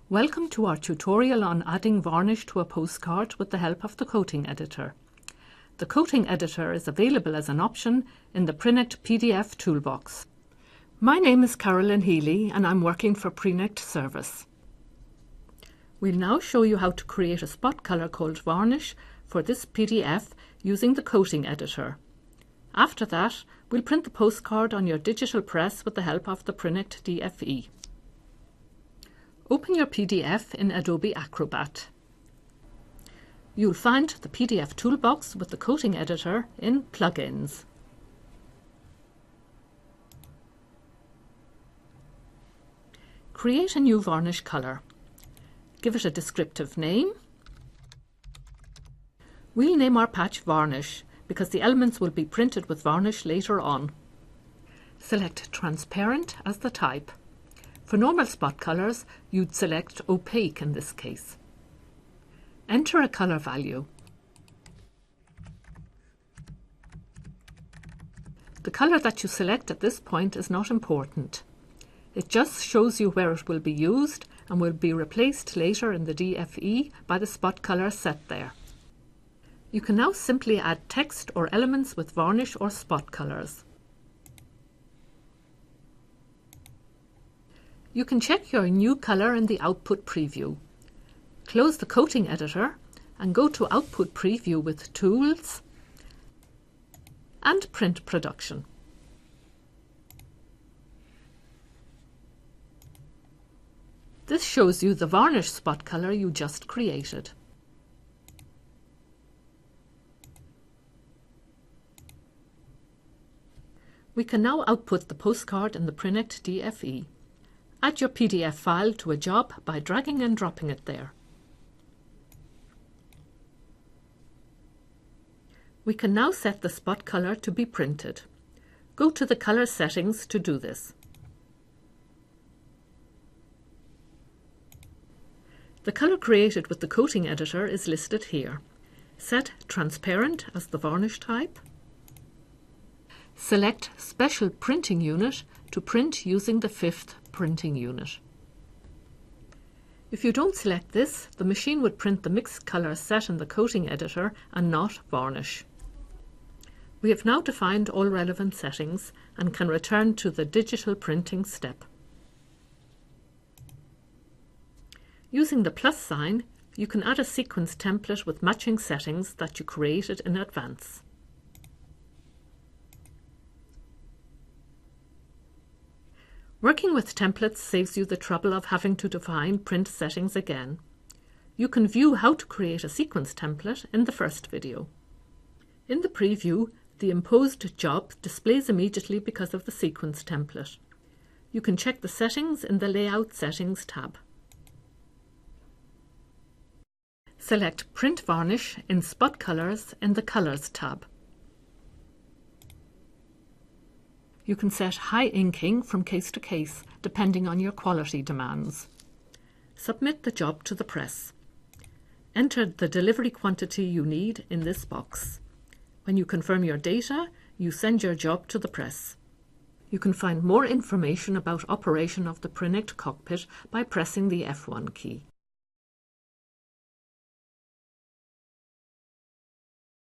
Welcome to our tutorial on adding varnish to a postcard with the help of the coating editor. The coating editor is available as an option in the Prinect PDF toolbox. My name is Carolyn Healy and I'm working for Prinect service. We'll now show you how to create a spot color called Varnish for this PDF using the coating editor. After that, we'll print the postcard on your digital press with the help of the Prinect DFE. Open your PDF in Adobe Acrobat. You'll find the PDF toolbox with the coating editor in Plugins. Create a new varnish color. Give it a descriptive name. We'll name our patch Varnish because the elements will be printed with varnish later on. Select Transparent as the type. For normal spot colors, you'd select Opaque in this case. Enter a color value. The color that you select at this point is not important. It just shows you where it will be used and will be replaced later in the DFE by the spot color set there. You can now simply add text or elements with varnish or spot colors. You can check your new color in the Output preview. Close the coating editor and go to Output preview with Tools and Print Production. This shows you the varnish spot color you just created. We can now output the postcard in the Prinect DFE. Add your PDF file to a job by dragging and dropping it there. We can now set the spot color to be printed. Go to the color settings to do this. The color created with the coating editor is listed here. Set Transparent as the varnish type. Select Special Printing Unit to print using the 5th printing unit. If you don't select this, the machine would print the mixed color set in the coating editor and not varnish. We have now defined all relevant settings and can return to the digital printing step. Using the plus sign, you can add a sequence template with matching settings that you created in advance. Working with templates saves you the trouble of having to define print settings again. You can view how to create a sequence template in the first video. In the preview, the imposed job displays immediately because of the sequence template. You can check the settings in the Layout Settings tab. Select Print Varnish in Spot Colors in the Colors tab. You can set high inking from case to case, depending on your quality demands. Submit the job to the press. Enter the delivery quantity you need in this box. When you confirm your data, you send your job to the press. You can find more information about operation of the Prinect cockpit by pressing the F1 key.